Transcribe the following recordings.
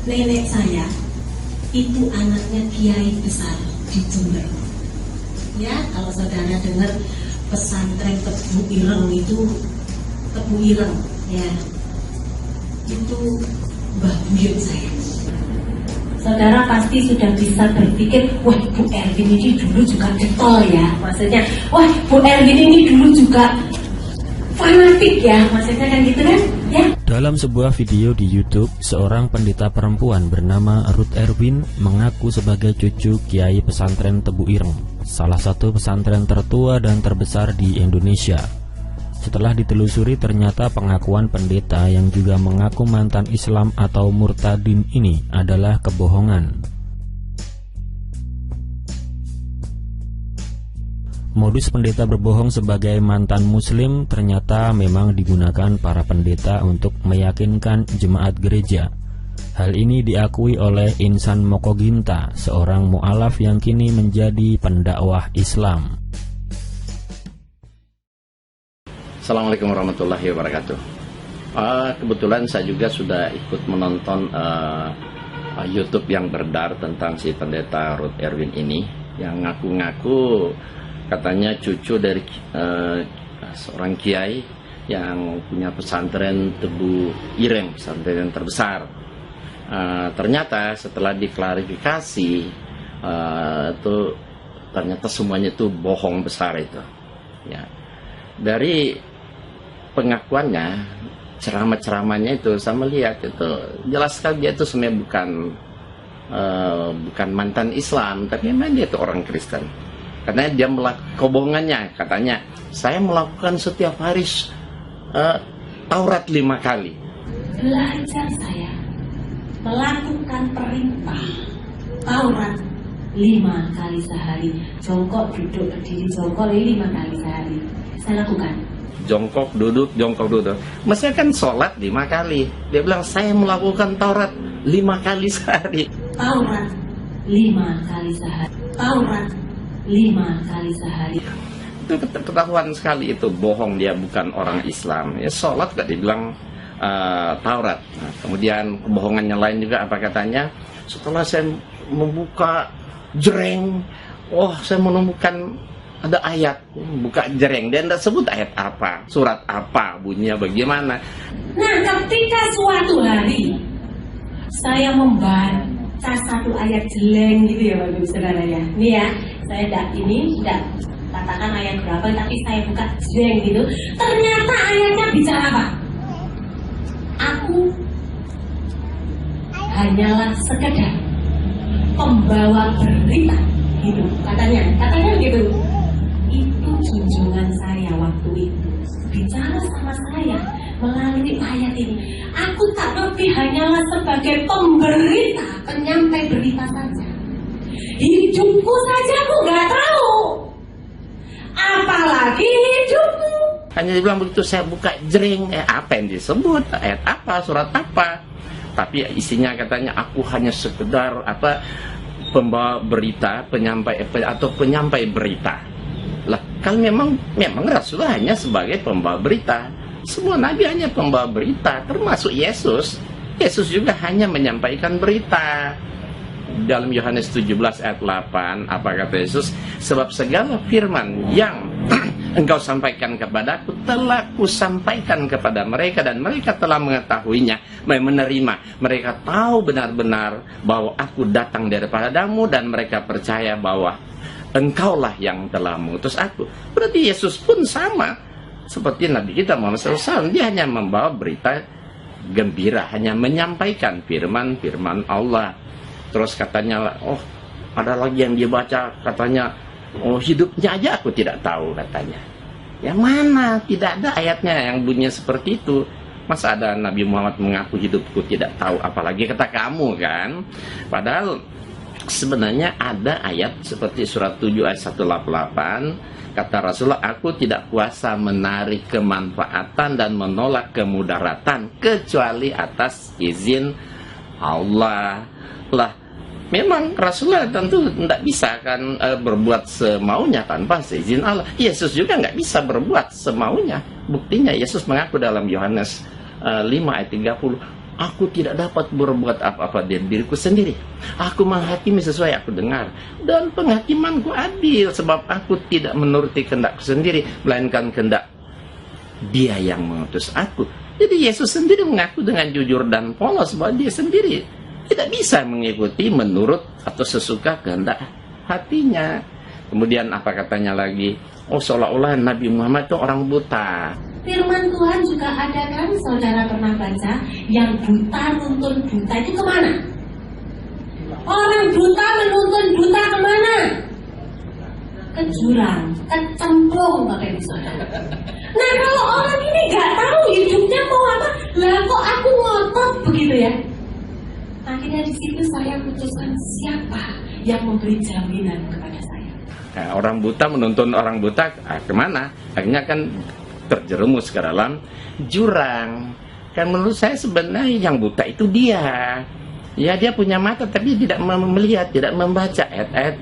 nenek saya itu anaknya kiai besar di Jember. Ya, kalau saudara dengar pesantren Tebu Ireng itu Tebu Ireng, ya, itu Mbah Buyut saya. Saudara pasti sudah bisa berpikir, wah Bu Erwin ini dulu juga getol ya, maksudnya, wah Bu Erwin ini dulu juga fanatik ya, maksudnya kan gitu kan, ya. Dalam sebuah video di YouTube, seorang pendeta perempuan bernama Ruth Erwin mengaku sebagai cucu Kiai Pesantren Tebu Ireng, salah satu pesantren tertua dan terbesar di Indonesia. Setelah ditelusuri, ternyata pengakuan pendeta yang juga mengaku mantan Islam atau murtadin ini adalah kebohongan. Modus pendeta berbohong sebagai mantan muslim ternyata memang digunakan para pendeta untuk meyakinkan jemaat gereja. Hal ini diakui oleh Insan Mokoginta, seorang mu'alaf yang kini menjadi pendakwah Islam. Assalamualaikum warahmatullahi wabarakatuh. Kebetulan saya juga sudah ikut menonton YouTube yang beredar tentang si pendeta Ruth Erwin ini, yang ngaku-ngaku katanya cucu dari seorang kiai yang punya pesantren Tebu Ireng, pesantren terbesar. Ternyata setelah diklarifikasi itu ternyata semuanya itu bohong besar itu. Ya. Dari pengakuannya, ceramah-ceramahnya itu saya melihat itu jelas sekali dia itu sebenarnya bukan mantan Islam, tapi memang dia itu orang Kristen. Karena dia melakukan kebohongannya, katanya saya melakukan setiap hari Taurat 5 kali. Belajar saya melakukan perintah Taurat 5 kali sehari. Jongkok, duduk, berdiri, jongkok 5 kali sehari. Saya lakukan. Jongkok, duduk, jongkok, duduk. Maksudnya kan sholat 5 kali. Dia bilang saya melakukan Taurat 5 kali sehari. Taurat 5 kali sehari. Taurat 5 kali sehari. Itu ketahuan sekali itu bohong, dia bukan orang Islam. Ya sholat gak dibilang Taurat. Nah, kemudian kebohongannya lain juga, apa katanya? Setelah saya membuka jereng, saya menemukan ada ayat, buka jereng, dan tidak sebut ayat apa, surat apa, bunyinya bagaimana. Nah, ketika suatu hari saya membaca satu ayat jeleng gitu ya Bapak Ibu Saudara ya. Ini ya, saya tidak katakan ayat berapa, tapi saya buka jeleng gitu. Ternyata ayatnya bicara apa? Aku hanyalah sekedar pembawa berita gitu, katanya gitu. Itu junjungan saya waktu itu bicara sama saya melalui ayat ini. Aku tak lebih hanyalah sebagai pemberita, penyampai berita saja. Hidupku saja aku nggak tahu, apalagi hidupmu. Hanya dibilang begitu, saya buka jering, apa yang disebut, ayat apa, surat apa. Tapi isinya katanya aku hanya sekedar pembawa berita, penyampai berita. Lah, kalau memang Rasulullah hanya sebagai pembawa berita. Semua nabi hanya pembawa berita, termasuk Yesus. Yesus juga hanya menyampaikan berita. Dalam Yohanes 17 ayat 8, apa kata Yesus? Sebab segala firman yang engkau sampaikan kepadaku telah kusampaikan kepada mereka, dan mereka telah mengetahuinya, menerima. Mereka tahu benar-benar bahwa aku datang daripadamu, dan mereka percaya bahwa engkaulah yang telah mengutus aku. Berarti Yesus pun sama seperti Nabi kita Muhammad SAW. Dia hanya membawa berita gembira, hanya menyampaikan firman Allah. Terus katanya, ada lagi yang dia baca, katanya, hidupnya aja aku tidak tahu, katanya. Yang mana? Tidak ada ayatnya yang bunyinya seperti itu. Masa ada Nabi Muhammad mengaku hidupku tidak tahu, apalagi kata kamu kan? Padahal sebenarnya ada ayat seperti surat 7 ayat 188, kata Rasulullah, aku tidak kuasa menarik kemanfaatan dan menolak kemudaratan kecuali atas izin Allah. Lah, memang Rasulullah tentu tidak bisa kan berbuat semaunya tanpa seizin Allah. Yesus juga nggak bisa berbuat semaunya. Buktinya Yesus mengaku dalam Yohanes 5 ayat 30, Aku tidak dapat berbuat apa-apa dari diriku sendiri. Aku menghakimi sesuai aku dengar. Dan penghakimanku adil, sebab aku tidak menuruti kehendakku sendiri, melainkan kehendak Dia yang mengutus aku. Jadi Yesus sendiri mengaku dengan jujur dan polos bahwa Dia sendiri tidak bisa mengikuti menurut atau sesuka kehendak hatinya. Kemudian apa katanya lagi? Oh, seolah-olah Nabi Muhammad itu orang buta. Firman Tuhan juga ada kan, saudara pernah baca, yang buta nuntun buta itu kemana? Orang buta menuntun buta kemana? Ke jurang, ke cemplung, Bapak Ibu Saudara. Nah, kalau orang ini nggak tahu hidupnya mau apa, lah kok aku ngotot begitu ya? Akhirnya di situ saya putuskan siapa yang memberi jaminan kepada saya. Nah, orang buta menuntun orang buta kemana? Akhirnya kan terjerumus ke dalam jurang. Kan menurut saya sebenarnya yang buta itu dia. Ya, dia punya mata tapi tidak melihat, tidak membaca ayat-ayat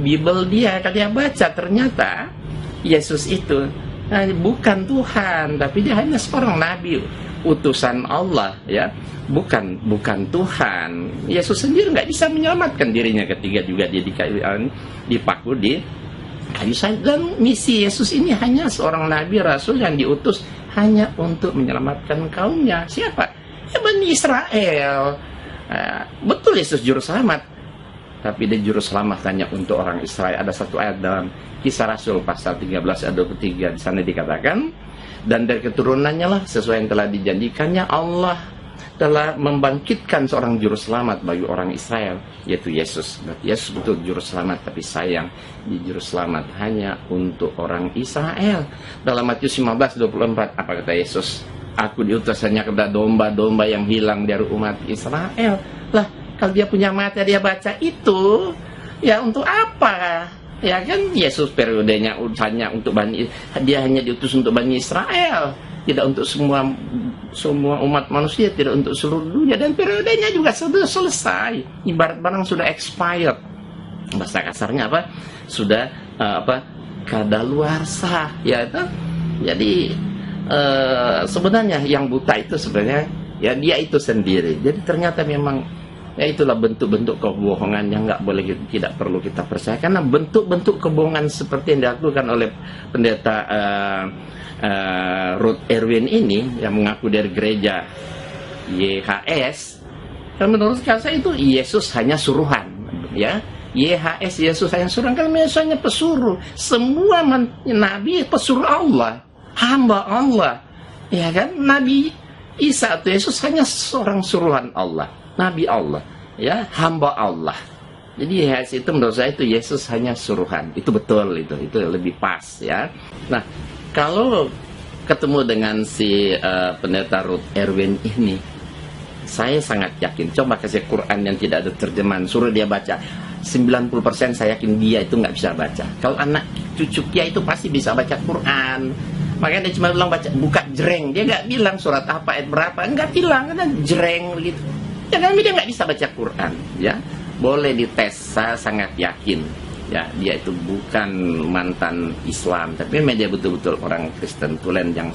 Bible dia. Kalau dia baca ternyata Yesus itu bukan Tuhan, tapi dia hanya seorang nabi, utusan Allah, ya. Bukan Tuhan. Yesus sendiri nggak bisa menyelamatkan dirinya ketika juga dia dipaku di kayu salib. Dan misi Yesus ini hanya seorang nabi rasul yang diutus hanya untuk menyelamatkan kaumnya. Siapa? Ya, Bani Israel. Betul Yesus juru selamat, tapi dia juru selamat hanya untuk orang Israel. Ada satu ayat dalam Kisah Rasul pasal 13 ayat 23, di sana dikatakan, dan dari keturunannya lah sesuai yang telah dijanjikannya, Allah telah membangkitkan seorang juru selamat bagi orang Israel, yaitu Yesus. Berarti Yesus betul juru selamat, tapi sayang di juru selamat hanya untuk orang Israel. Dalam Matius 15:24 apa kata Yesus? Aku diutus hanya kepada domba-domba yang hilang dari umat Israel. Lah, kalau dia punya mata dia baca itu, ya untuk apa? Ya kan Yesus periodenya hanya untuk dia hanya diutus untuk Bani Israel, tidak untuk semua umat manusia, tidak untuk seluruh dunia, dan periodenya juga sudah selesai. Ibarat barang sudah expired. Bahasa kasarnya apa? Sudah kadaluarsa, ya itu. Jadi sebenarnya yang buta itu sebenarnya ya dia itu sendiri. Jadi ternyata memang ya itulah bentuk-bentuk kebohongan yang tidak perlu kita percaya, karena bentuk-bentuk kebohongan seperti yang dilakukan oleh pendeta Ruth Erwin ini yang mengaku dari gereja YHS, dan menurut saya itu Yesus hanya suruhan, ya. YHS Yesus hanya suruhan, kan Yesus hanya pesuruh. Semua nabi pesuruh Allah, hamba Allah, ya kan. Nabi Isa atau Yesus hanya seorang suruhan Allah, nabi Allah, ya, hamba Allah. Jadi YHS itu menurut saya itu Yesus hanya suruhan. Itu betul, itu lebih pas, ya. Nah, kalau ketemu dengan si pendeta Ruth Erwin ini, saya sangat yakin. Coba kasih Quran yang tidak ada terjemahan, suruh dia baca, 90% saya yakin dia itu nggak bisa baca. Kalau anak cucu dia itu pasti bisa baca Quran. Makanya dia cuma bilang baca, buka jreng. Dia nggak bilang surat apa, ayat berapa, nggak bilang, karena jreng gitu. Ya kan dia nggak bisa baca Quran, ya. Boleh dites, saya sangat yakin, ya, dia itu bukan mantan Islam, tapi dia betul-betul orang Kristen tulen yang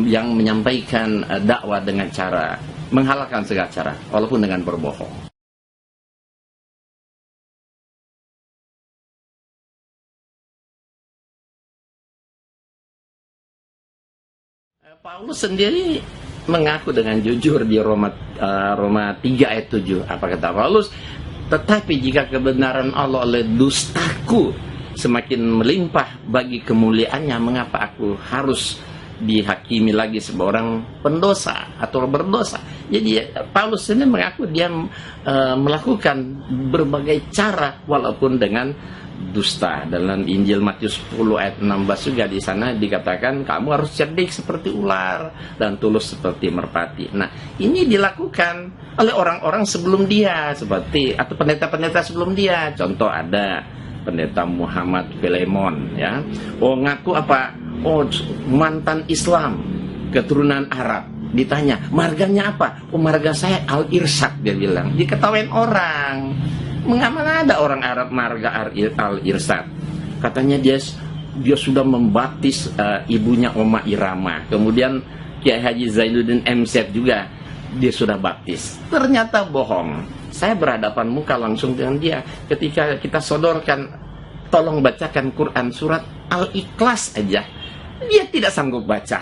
yang menyampaikan dakwah dengan cara menghalalkan segala cara, walaupun dengan berbohong. Paulus sendiri mengaku dengan jujur di Roma 3 ayat 7. Apa kata Paulus? Tetapi jika kebenaran Allah oleh dustaku semakin melimpah bagi kemuliaannya, mengapa aku harus dihakimi lagi seorang pendosa atau berdosa? Jadi Paulus ini mengaku dia melakukan berbagai cara walaupun dengan dusta. Dalam Injil Matius 10 ayat 16 juga di sana dikatakan kamu harus cerdik seperti ular dan tulus seperti merpati. Nah, ini dilakukan oleh orang-orang sebelum dia, seperti atau pendeta-pendeta sebelum dia. Contoh ada pendeta Muhammad Filemon, ya. Oh, ngaku apa? Oh, mantan Islam, keturunan Arab. Ditanya, marganya apa? Oh, marga saya Al-Irsyad, dia bilang. Diketawain orang. Mengapa ada orang Arab marga Al-Irsyad? Katanya dia sudah membaptis ibunya Oma Irama. Kemudian Kiai Haji Zainuddin MZ juga dia sudah baptis. Ternyata bohong. Saya berhadapan muka langsung dengan dia ketika kita sodorkan, tolong bacakan Quran surat Al-Ikhlas aja, dia tidak sanggup baca.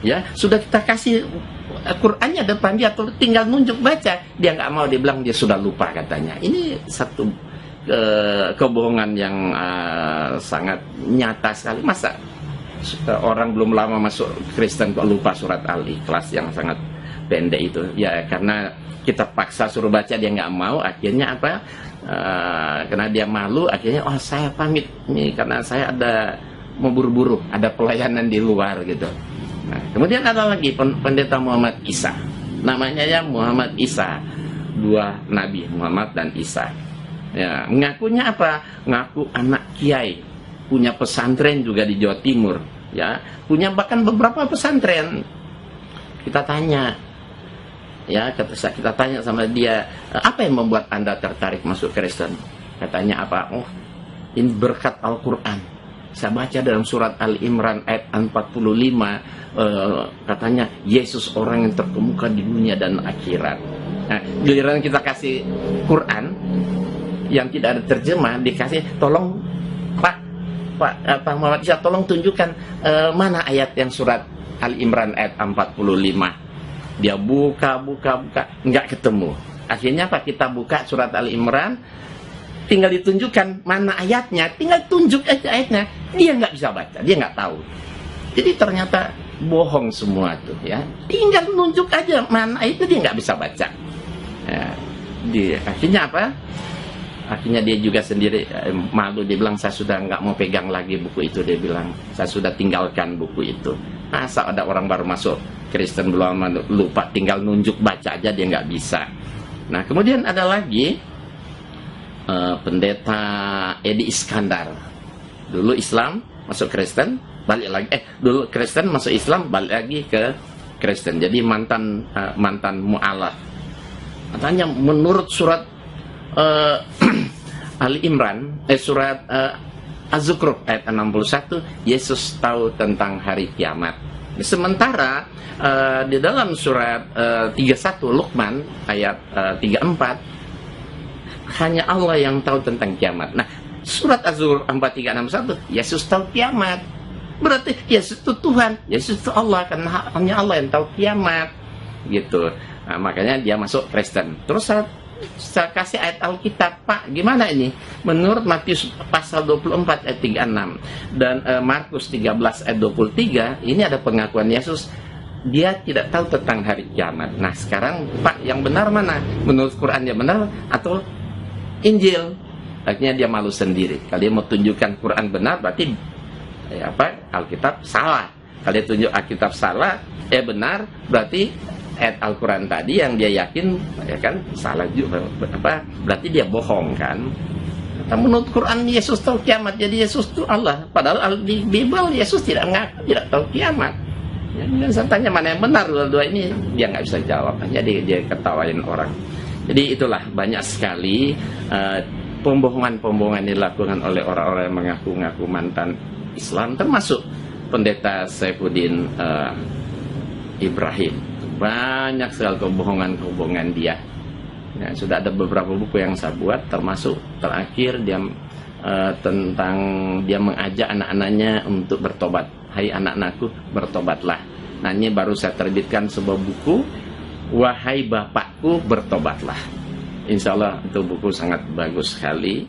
Ya, sudah kita kasih Qurannya depan dia, tinggal nunjuk baca, dia nggak mau, dia bilang dia sudah lupa katanya. Ini satu kebohongan yang sangat nyata sekali. Masa orang belum lama masuk Kristen kok lupa surat Al-Ikhlas yang sangat pendek itu? Ya karena kita paksa suruh baca, dia nggak mau. Akhirnya apa? Karena dia malu, akhirnya oh saya pamit nih karena saya ada mau buru-buru, ada pelayanan di luar gitu. Nah, kemudian ada lagi pendeta Muhammad Isa, namanya ya Muhammad Isa, dua nabi Muhammad dan Isa. Ya, ngakunya apa? Ngaku anak kiai, punya pesantren juga di Jawa Timur, ya, punya bahkan beberapa pesantren. Kita tanya, ya, kita tanya sama dia, apa yang membuat Anda tertarik masuk Kristen? Katanya apa? Oh, ini berkat Al-Quran. Saya baca dalam surat Al-Imran ayat 45, katanya Yesus orang yang terkemuka di dunia dan akhirat. Nah, giliran kita kasih Quran yang tidak ada terjemah, dikasih, tolong Pak Muhammad Isa, tolong tunjukkan mana ayat yang surat Al-Imran ayat 45. Dia buka, nggak ketemu. Akhirnya Pak, kita buka surat Al-Imran, tinggal ditunjukkan mana ayatnya, tinggal tunjuk aja ayatnya, dia nggak bisa baca, dia nggak tahu. Jadi ternyata bohong semua tuh, ya. Tinggal nunjuk aja mana itu, dia nggak bisa baca. Ya, akhirnya apa? Akhirnya dia juga sendiri malu, dia bilang saya sudah nggak mau pegang lagi buku itu, dia bilang saya sudah tinggalkan buku itu. Masa ada orang baru masuk Kristen belum lupa, tinggal nunjuk baca aja dia nggak bisa. Nah kemudian ada lagi pendeta Edi Iskandar, dulu Islam masuk Kristen, balik lagi dulu Kristen masuk Islam, balik lagi ke Kristen, jadi mantan mu'alaf. Katanya menurut surat Ali Imran, surat Az-Zukhruf ayat 61, Yesus tahu tentang hari kiamat. Sementara di dalam surat 31 Luqman ayat 34, hanya Allah yang tahu tentang kiamat. Nah, surat Az-Zukhruf 4361, Yesus tahu kiamat. Berarti Yesus itu Tuhan, Yesus itu Allah, karena hanya Allah yang tahu kiamat. Gitu. Nah, makanya dia masuk Kristen. Terus saya kasih ayat Alkitab, Pak, gimana ini? Menurut Matius pasal 24 ayat 36 dan Markus 13 ayat 23, ini ada pengakuan Yesus, dia tidak tahu tentang hari kiamat. Nah, sekarang Pak, yang benar mana? Menurut Quran yang benar atau Injil? Akhirnya dia malu sendiri. Kalau dia mau tunjukkan Quran benar, berarti Alkitab salah. Kalau dia tunjuk Alkitab salah, benar, berarti ayat Al-Quran tadi yang dia yakin, ya kan, salah juga. Berarti dia bohong kan? Menurut Quran Yesus tahu kiamat, jadi Yesus itu Allah. Padahal di Bible Yesus tidak ngaku, tidak tahu kiamat. Ya, dan saya tanya mana yang benar, dua-dua ini dia nggak bisa jawab. Jadi dia ketawain orang. Jadi itulah banyak sekali pembohongan-pembohongan dilakukan oleh orang-orang yang mengaku-ngaku mantan Islam, termasuk pendeta Saifuddin Ibrahim. Banyak sekali kebohongan-kebohongan dia. Ya, sudah ada beberapa buku yang saya buat, termasuk terakhir dia tentang dia mengajak anak-anaknya untuk bertobat. Hai anak-anakku, bertobatlah. Nah, ini baru saya terbitkan sebuah buku, Wahai Bapakku, bertobatlah. Insya Allah itu buku sangat bagus sekali.